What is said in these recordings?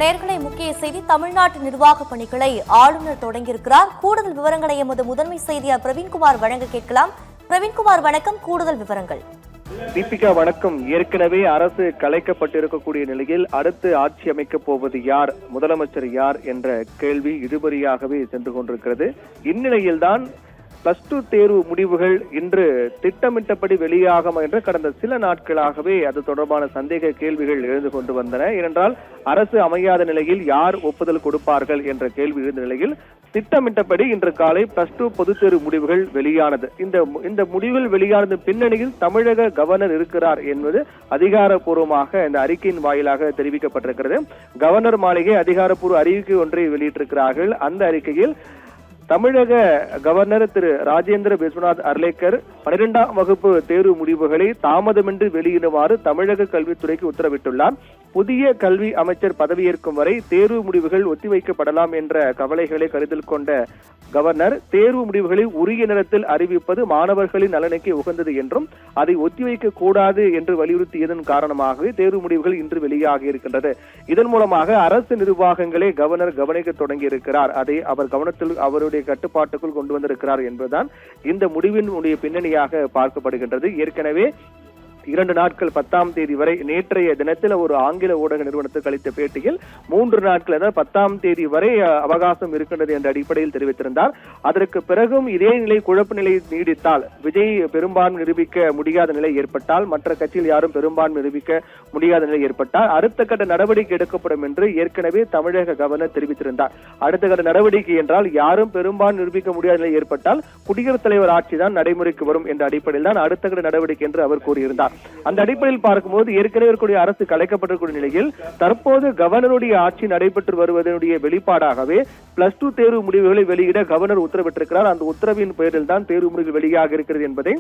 நேர்களை முக்கிய செய்தி. தமிழ்நாட்டு நிர்வாக பணிகளை ஆளுநர் தொடங்கியிருக்கிறார். கூடுதல் விவரங்களை எமது முதன்மை செய்தியாளர் பிரவீன்குமார் வழங்க கேட்கலாம். பிரவீன்குமார் வணக்கம், கூடுதல் விவரங்கள். தீபிகா வணக்கம். ஏற்கனவே அரசு கலைக்கப்பட்டிருக்கக்கூடிய நிலையில் அடுத்து ஆட்சி அமைக்கப் போவது யார், முதலமைச்சர் யார் என்ற கேள்வி இழுபறியாகவே சென்று கொண்டிருக்கிறது. இந்நிலையில்தான் +2 தேர்வு முடிவுகள் இன்று திட்டமிட்டபடி வெளியாகும் என்று கடந்த சில நாட்களாகவே அது தொடர்பான சந்தேக கேள்விகள் எழுந்து கொண்டு வந்தன. ஏனென்றால் அரசு அமையாத நிலையில் யார் ஒப்புதல் கொடுப்பார்கள் என்ற கேள்வி எழுந்த நிலையில் திட்டமிட்டபடி இன்று காலை +2 பொதுத் தேர்வு முடிவுகள் வெளியானது. இந்த முடிவுகள் வெளியானது பின்னணியில் தமிழக கவர்னர் இருக்கிறார் என்பது அதிகாரப்பூர்வமாக இந்த அறிக்கையின் வாயிலாக தெரிவிக்கப்பட்டிருக்கிறது. கவர்னர் மாளிகை அதிகாரப்பூர்வ அறிவிக்கை ஒன்றை வெளியிட்டிருக்கிறார்கள். அந்த அறிக்கையில் தமிழக கவர்னர் திரு ராஜேந்திர விஸ்வநாத் அர்லேக்கர் 12ஆம் வகுப்பு தேர்வு முடிவுகளை தாமதமின்றி வெளியிடுமாறு தமிழக கல்வித்துறைக்கு உத்தரவிட்டுள்ளார். புதிய கல்வி அமைச்சர் பதவியேற்கும் வரை தேர்வு முடிவுகள் ஒத்திவைக்கப்படலாம் என்ற கவலைகளை கருத்தில் கொண்ட கவர்னர் தேர்வு முடிவுகளை உரிய நேரத்தில் அறிவிப்பது மாணவர்களின் நலனுக்கு உகந்தது என்றும் அதை ஒத்திவைக்க கூடாது என்று வலியுறுத்தியதன் காரணமாகவே தேர்வு முடிவுகள் இன்று வெளியாகி இருக்கின்றது. இதன் மூலமாக அரசு நிர்வாகங்களை கவர்னர் கவனிக்க தொடங்கி இருக்கிறார். அதை அவர் கவனத்தில் அவருடைய கட்டுப்பாட்டுக்குள் கொண்டு வந்திருக்கிறார் என்பதுதான் இந்த முடிவினுடைய பின்னணியாக பார்க்கப்படுகின்றது. ஏற்கனவே 2 நாட்கள் 10ஆம் தேதி வரை நேற்றைய தினத்தில் ஒரு ஆங்கில ஊடக நிறுவனத்துக்கு அளித்த பேட்டியில் 3 நாட்கள், அதாவது 10ஆம் தேதி வரை அவகாசம் இருக்கின்றது என்ற அடிப்படையில் தெரிவித்திருந்தார். அதற்கு பிறகும் இதே நிலை, குழப்ப நிலை நீடித்தால், விஜய் பெரும்பான்மை நிரூபிக்க முடியாத நிலை ஏற்பட்டால், மற்ற கட்சியில் யாரும் பெரும்பான்மை நிரூபிக்க முடியாத நிலை ஏற்பட்டால் அடுத்த கட்ட நடவடிக்கை எடுக்கப்படும் என்று ஏற்கனவே தமிழக கவர்னர் தெரிவித்திருந்தார். அடுத்த கட்ட நடவடிக்கை என்றால் யாரும் பெரும்பான்மை நிரூபிக்க முடியாத நிலை ஏற்பட்டால் குடியரசுத் தலைவர் ஆட்சிதான் நடைமுறைக்கு வரும் என்ற அடிப்படையில் தான் அடுத்த கட்ட நடவடிக்கை என்று அவர் கூறியிருந்தார். அந்த அடிப்படையில் பார்க்கும்போது ஏற்கனவே இருக்கக்கூடிய அரசு கலைக்கப்பட்டிருக்கூடிய நிலையில் தற்போது கவர்னருடைய ஆட்சி நடைபெற்று வருவதனுடைய வெளிப்பாடாகவே +2 தேர்வு முடிவுகளை வெளியிட கவர்னர் உத்தரவிட்டிருக்கிறார். அந்த உத்தரவின் பெயரில் தான் தேர்வு முடிவுகள் வெளியாக இருக்கிறது என்பதை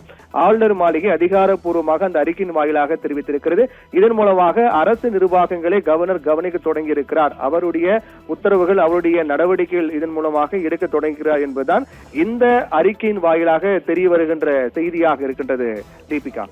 ஆளுநர் மாளிகை அதிகாரப்பூர்வமாக அந்த அறிக்கையின் வாயிலாக தெரிவித்திருக்கிறது. இதன் மூலமாக அரசு நிர்வாகங்களை கவர்னர் கவனிக்க தொடங்கி இருக்கிறார். அவருடைய உத்தரவுகள், அவருடைய நடவடிக்கைகள் இதன் மூலமாக எடுக்க தொடங்குகிறார் என்பதுதான் இந்த அறிக்கையின் வாயிலாக தெரிய வருகின்ற செய்தியாக இருக்கின்றது. தீபிகா.